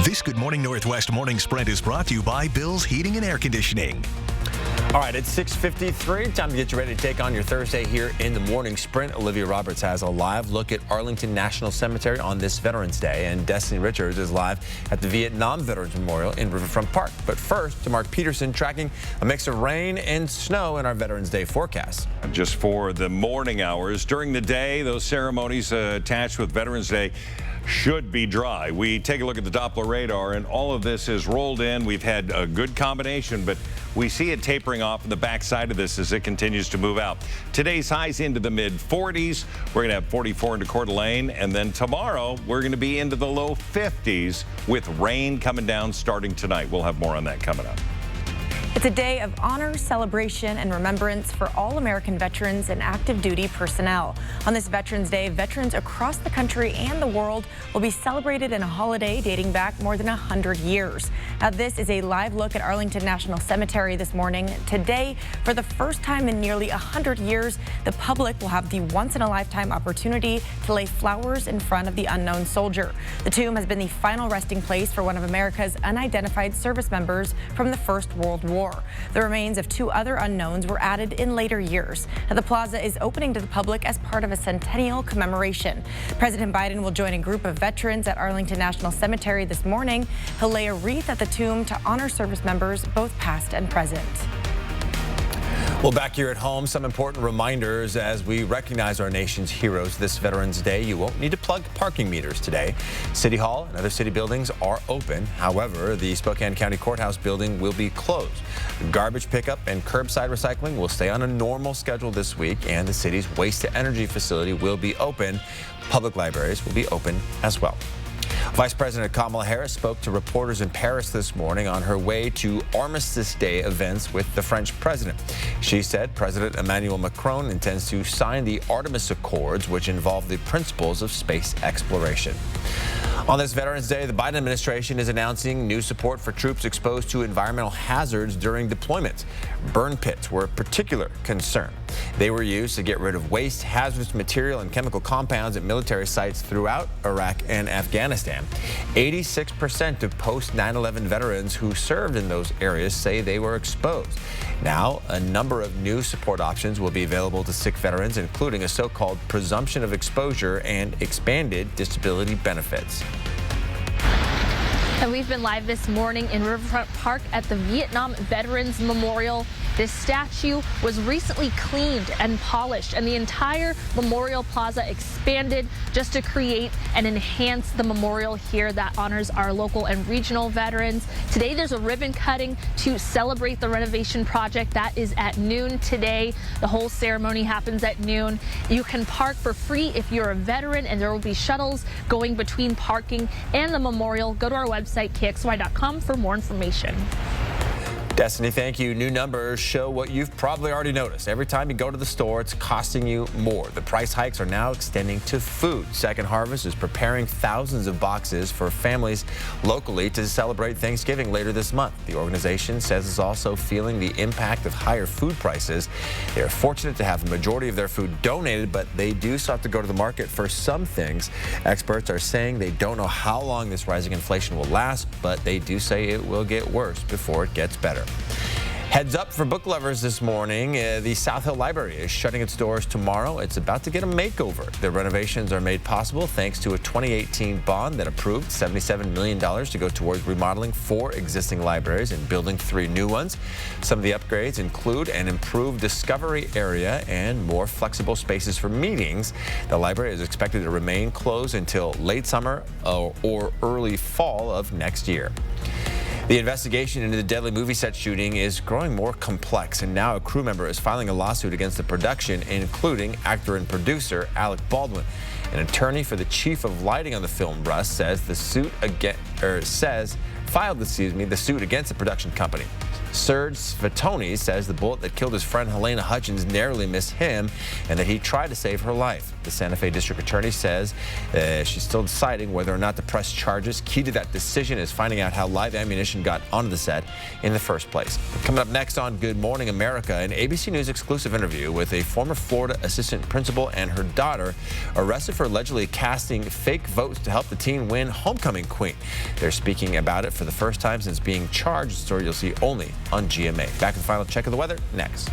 This Good Morning Northwest Morning Sprint is brought to you by Bill's Heating and Air Conditioning. All right, it's 6:53. Time to get you ready to take on your Thursday here in the Morning Sprint. Olivia Roberts has a live look at Arlington National Cemetery on this Veterans Day, and Destiny Richards is live at the Vietnam Veterans Memorial in Riverfront Park. But first, to Mark Peterson tracking a mix of rain and snow in our Veterans Day forecast. Just for the morning hours. During the day, those ceremonies attached with Veterans Day should be dry. We take a look at the Doppler radar, and all of this is rolled in. We've had a good combination, but we see it tapering off in the backside of this as it continues to move out. Today's highs into the mid-40s. We're going to have 44 into Coeur d'Alene, and then tomorrow we're going to be into the low 50s with rain coming down starting tonight. We'll have more on that coming up. It's a day of honor, celebration, and remembrance for all American veterans and active duty personnel. On this Veterans Day, veterans across the country and the world will be celebrated in a holiday dating back more than 100 years. Now, this is a live look at Arlington National Cemetery this morning. Today, for the first time in nearly 100 years, the public will have the once-in-a-lifetime opportunity to lay flowers in front of the unknown soldier. The tomb has been the final resting place for one of America's unidentified service members from the First World War. The remains of two other unknowns were added in later years. Now, the plaza is opening to the public as part of a centennial commemoration. President Biden will join a group of veterans at Arlington National Cemetery this morning. He'll lay a wreath at the tomb to honor service members, both past and present. Well, back here at home, some important reminders as we recognize our nation's heroes this Veterans Day. You won't need to plug parking meters today. City Hall and other city buildings are open. However, the Spokane County Courthouse building will be closed. Garbage pickup and curbside recycling will stay on a normal schedule this week, and the city's waste-to-energy facility will be open. Public libraries will be open as well. Vice President Kamala Harris spoke to reporters in Paris this morning on her way to Armistice Day events with the French president. She said President Emmanuel Macron intends to sign the Artemis Accords, which involve the principles of space exploration. On this Veterans Day, the Biden administration is announcing new support for troops exposed to environmental hazards during deployments. Burn pits were a particular concern. They were used to get rid of waste, hazardous material, and chemical compounds at military sites throughout Iraq and Afghanistan. 86% of post-9/11 veterans who served in those areas say they were exposed. Now, a number of new support options will be available to sick veterans, including a so-called presumption of exposure and expanded disability benefits. And we've been live this morning in Riverfront Park at the Vietnam Veterans Memorial. This statue was recently cleaned and polished, and the entire memorial plaza expanded just to create and enhance the memorial here that honors our local and regional veterans. Today there's a ribbon cutting to celebrate the renovation project. That is at noon today. The whole ceremony happens at noon. You can park for free if you're a veteran, and there will be shuttles going between parking and the memorial. Go to our website, kxly.com, for more information. Destiny, thank you. New numbers show what you've probably already noticed. Every time you go to the store, it's costing you more. The price hikes are now extending to food. Second Harvest is preparing thousands of boxes for families locally to celebrate Thanksgiving later this month. The organization says it's also feeling the impact of higher food prices. They are fortunate to have the majority of their food donated, but they do still have to go to the market for some things. Experts are saying they don't know how long this rising inflation will last, but they do say it will get worse before it gets better. Heads up for book lovers this morning. The South Hill Library is shutting its doors tomorrow. It's about to get a makeover. The renovations are made possible thanks to a 2018 bond that approved $77 million to go towards remodeling 4 existing libraries and building 3 new ones. Some of the upgrades include an improved discovery area and more flexible spaces for meetings. The library is expected to remain closed until late summer or early fall of next year. The investigation into the deadly movie set shooting is growing more complex, and now a crew member is filing a lawsuit against the production, including actor and producer Alec Baldwin. An attorney for the chief of lighting on the film Russ says the suit filed the suit against the production company. Serge Svetoni says the bullet that killed his friend Helena Hutchins narrowly missed him and that he tried to save her life. The Santa Fe district attorney says she's still deciding whether or not to press charges. Key to that decision is finding out how live ammunition got onto the set in the first place. Coming up next on Good Morning America, an ABC News exclusive interview with a former Florida assistant principal and her daughter arrested for allegedly casting fake votes to help the teen win homecoming queen. They're speaking about it for the first time since being charged, a story you'll see only on GMA. Back with the final check of the weather next.